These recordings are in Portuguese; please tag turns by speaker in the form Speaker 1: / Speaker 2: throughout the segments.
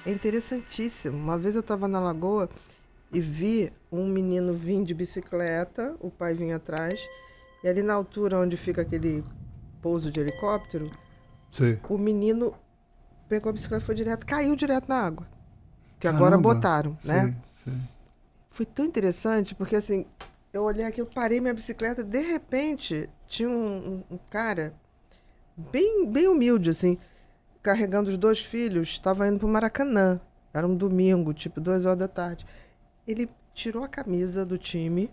Speaker 1: É interessantíssimo. Uma vez eu estava na Lagoa e vi um menino vir de bicicleta, o pai vinha atrás, e ali na altura onde fica aquele pouso de helicóptero,
Speaker 2: Sim.
Speaker 1: o menino pegou a bicicleta e foi direto, caiu direto na água. Que
Speaker 2: Caramba.
Speaker 1: agora botaram, né?
Speaker 2: Sim.
Speaker 1: Foi tão interessante, porque assim, eu olhei aquilo, parei minha bicicleta, de repente, tinha um cara bem humilde, assim, carregando os 2 filhos, estava indo para o Maracanã. Era um domingo, tipo 2 horas da tarde. Ele tirou a camisa do time,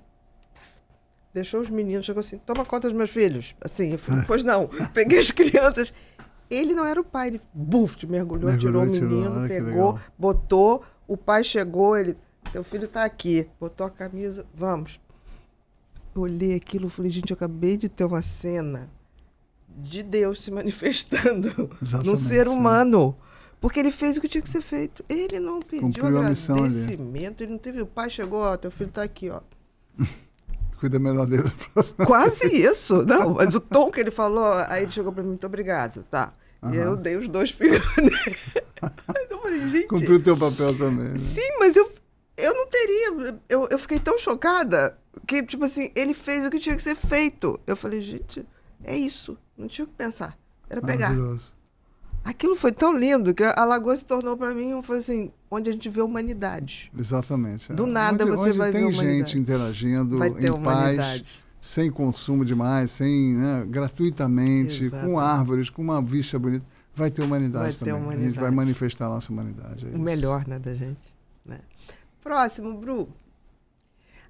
Speaker 1: deixou os meninos, chegou assim, toma conta dos meus filhos. Assim, eu falei, pois não. Peguei as crianças. Ele não era o pai, ele mergulhou, tirou o menino, pegou, botou, o pai chegou, ele, teu filho está aqui, botou a camisa, vamos. Eu olhei aquilo e falei, gente, eu acabei de ter uma cena de Deus se manifestando num ser humano. Porque ele fez o que tinha que ser feito. Ele não pediu agradecimento, ele não teve. O pai chegou, ó, teu filho está aqui, ó.
Speaker 2: Cuida melhor dele.
Speaker 1: Quase isso. Não, mas o tom que ele falou, aí ele chegou para mim, muito obrigado, tá. E eu dei os 2 filhos dele. Eu falei, gente...
Speaker 2: Cumpriu o teu papel também, né?
Speaker 1: Sim, mas eu não teria... Eu fiquei tão chocada que, tipo assim, ele fez o que tinha que ser feito. Eu falei, gente, é isso. Não tinha o que pensar. Era pegar.
Speaker 2: Maravilhoso.
Speaker 1: Aquilo foi tão lindo que a Lagoa se tornou para mim, foi assim, onde a gente vê humanidade.
Speaker 2: Exatamente.
Speaker 1: Do nada você vai ver
Speaker 2: humanidade. Tem gente interagindo em paz, sem consumo demais, sem, né, gratuitamente, com árvores, com uma vista bonita. Vai ter humanidade também. A gente vai manifestar a nossa humanidade.
Speaker 1: O melhor, né, da gente. Né? Próximo, Bru.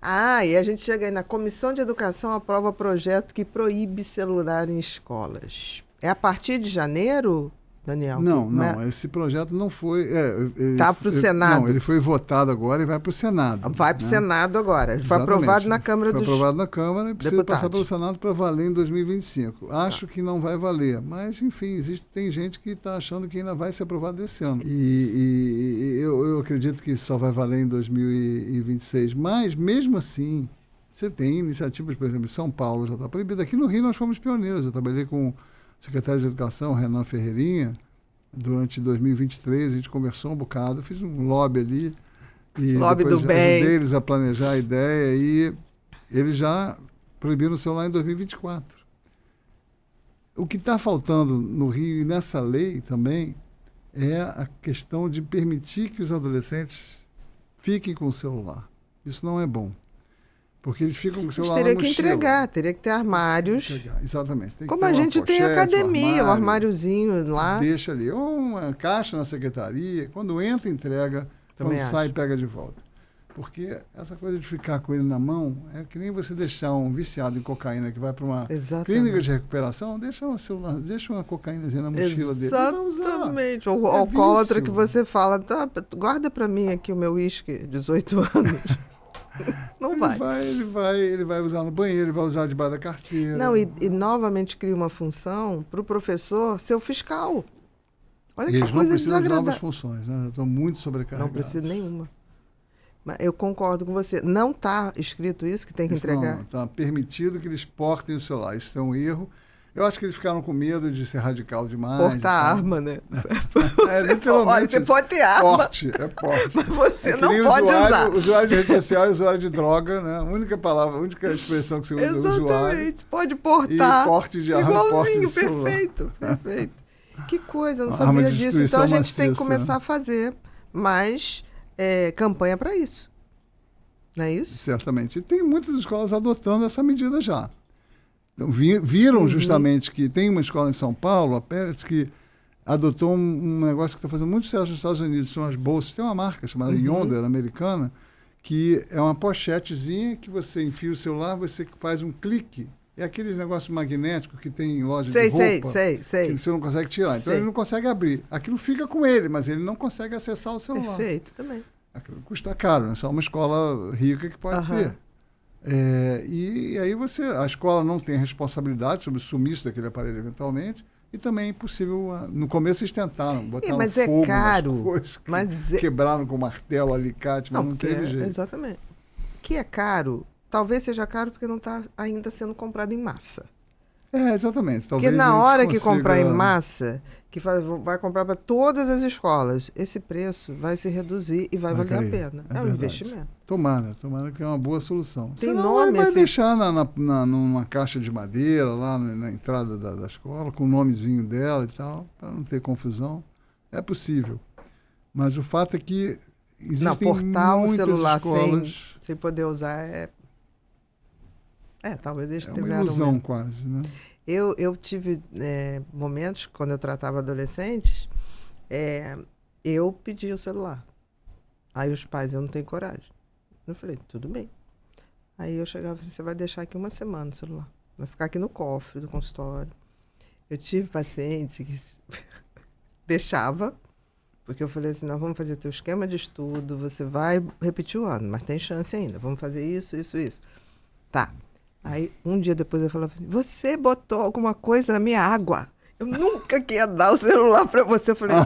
Speaker 1: E a gente chega aí na Comissão de Educação aprova projeto que proíbe celular em escolas. É a partir de janeiro, Daniel?
Speaker 2: Não. Esse projeto não foi...
Speaker 1: Está para o Senado.
Speaker 2: Não, ele foi votado agora e vai para o Senado.
Speaker 1: Vai para o Senado agora. Ele foi aprovado na Câmara dos Deputados.
Speaker 2: Foi aprovado na Câmara e precisa passar pelo Senado para valer em 2025. Acho que não vai valer, mas, enfim, tem gente que está achando que ainda vai ser aprovado esse ano. E eu acredito que só vai valer em 2026. Mas, mesmo assim, você tem iniciativas, por exemplo, em São Paulo já está proibido. Aqui no Rio nós fomos pioneiros. Eu trabalhei com secretário de Educação, Renan Ferreirinha, durante 2023, a gente conversou um bocado, fiz um lobby ali. E
Speaker 1: lobby do bem.
Speaker 2: Ajudei eles a planejar a ideia e eles já proibiram o celular em 2024. O que está faltando no Rio e nessa lei também é a questão de permitir que os adolescentes fiquem com o celular. Isso não é bom. Porque eles ficam com o celular na mochila.
Speaker 1: Teria que ter armários.
Speaker 2: Exatamente.
Speaker 1: Como a gente tem academia, um armáriozinho lá.
Speaker 2: Deixa ali, ou uma caixa na secretaria, quando entra, entrega, quando sai, pega de volta. Porque essa coisa de ficar com ele na mão é que nem você deixar um viciado em cocaína que vai para uma clínica de recuperação, deixa um celular, deixa uma cocaínazinha na mochila dele.
Speaker 1: Exatamente. O alcoólatra que você fala, tá, guarda para mim aqui o meu uísque, 18 anos. Não vai.
Speaker 2: Ele vai usar no banheiro, ele vai usar debaixo da carteira.
Speaker 1: Não, e novamente cria uma função para o professor ser o fiscal. Olha que coisa desagradável. Eles não precisam de
Speaker 2: novas funções, né? Estão muito sobrecarregados.
Speaker 1: Não precisa nenhuma. Mas eu concordo com você. Não está escrito isso, que tem que entregar?
Speaker 2: Não, está permitido que eles portem o celular. Isso é um erro. Eu acho que eles ficaram com medo de ser radical demais.
Speaker 1: Portar arma, né?
Speaker 2: Literalmente.
Speaker 1: Você pode ter arma.
Speaker 2: É porte.
Speaker 1: Mas você não pode usar.
Speaker 2: Usuário de rede social e usuário de droga, né? A única palavra, a única expressão que você usa é usuário.
Speaker 1: Exatamente. Pode portar.
Speaker 2: E porte de arma.
Speaker 1: Igualzinho, perfeito. Que coisa, não sabia disso. Então a gente tem que começar a fazer mais campanha para isso. Não é isso?
Speaker 2: Certamente. E tem muitas escolas adotando essa medida já. Então, viram justamente que tem uma escola em São Paulo, a Pérez, que adotou um negócio que está fazendo muito sucesso nos Estados Unidos, são as bolsas. Tem uma marca chamada Yonder, americana, que é uma pochetezinha que você enfia o celular, você faz um clique. É aqueles negócios magnéticos que tem em loja de roupa, que você não consegue tirar. Então ele não consegue abrir. Aquilo fica com ele, mas ele não consegue acessar o celular.
Speaker 1: Perfeito, também.
Speaker 2: Aquilo custa caro, não é só uma escola rica que pode ter. E aí a escola não tem responsabilidade sobre o sumiço daquele aparelho eventualmente, e também é impossível, no começo eles tentaram, botaram fogo
Speaker 1: caro,
Speaker 2: nas coisas, quebraram com martelo, alicate, mas não teve jeito.
Speaker 1: Exatamente. Que é caro, talvez seja caro porque não está ainda sendo comprado em massa.
Speaker 2: Exatamente.
Speaker 1: Porque na hora que comprar em massa, vai comprar para todas as escolas, esse preço vai se reduzir e vai valer a pena. É um investimento.
Speaker 2: Tomara que é uma boa solução.
Speaker 1: Tem nome
Speaker 2: vai deixar numa caixa de madeira lá na entrada da escola, com o nomezinho dela e tal, para não ter confusão. É possível. Mas o fato é que existem
Speaker 1: portar um celular
Speaker 2: escolas...
Speaker 1: sem poder usar talvez eles
Speaker 2: uma ilusão quase, né?
Speaker 1: Eu tive momentos, quando eu tratava adolescentes, eu pedi o celular. Aí os pais, eu não tenho coragem. Eu falei, tudo bem. Aí eu chegava assim, você vai deixar aqui 1 semana o celular. Vai ficar aqui no cofre do consultório. Eu tive paciente que deixava, porque eu falei assim, nós vamos fazer teu esquema de estudo, você vai repetir o ano, mas tem chance ainda. Vamos fazer isso. Tá. Aí, um dia depois eu falava assim, você botou alguma coisa na minha água. Eu nunca queria dar o celular para você. Eu falei,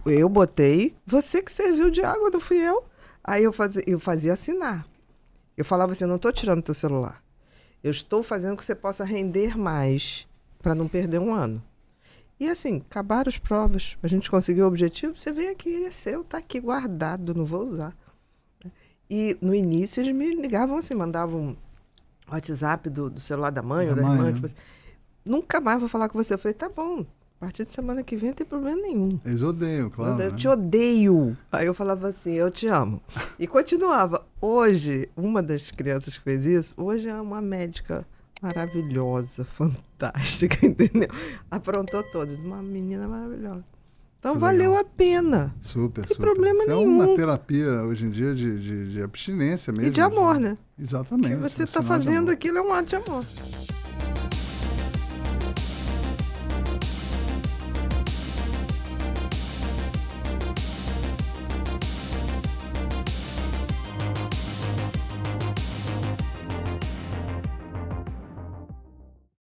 Speaker 1: eu botei, você que serviu de água, não fui eu. Aí eu fazia assinar. Eu falava assim, eu não estou tirando teu celular. Eu estou fazendo que você possa render mais para não perder um ano. E assim, acabaram as provas, a gente conseguiu o objetivo, você vem aqui, ele é seu, está aqui guardado, não vou usar. E no início eles me ligavam assim, mandavam um WhatsApp do celular da mãe ou da irmã. Tipo assim, nunca mais vou falar com você. Eu falei, tá bom, a partir de semana que vem não tem problema nenhum.
Speaker 2: Eles odeiam, claro.
Speaker 1: Eu te odeio. Aí eu falava assim, eu te amo. E continuava. Hoje, uma das crianças que fez isso, hoje é uma médica maravilhosa, fantástica, entendeu? Aprontou todos. Uma menina maravilhosa. Então, valeu a pena.
Speaker 2: Super.
Speaker 1: Não tem problema nenhum.
Speaker 2: É uma terapia, hoje em dia, de abstinência mesmo.
Speaker 1: E de amor, né?
Speaker 2: Exatamente.
Speaker 1: O que você está fazendo aquilo é um ato de amor.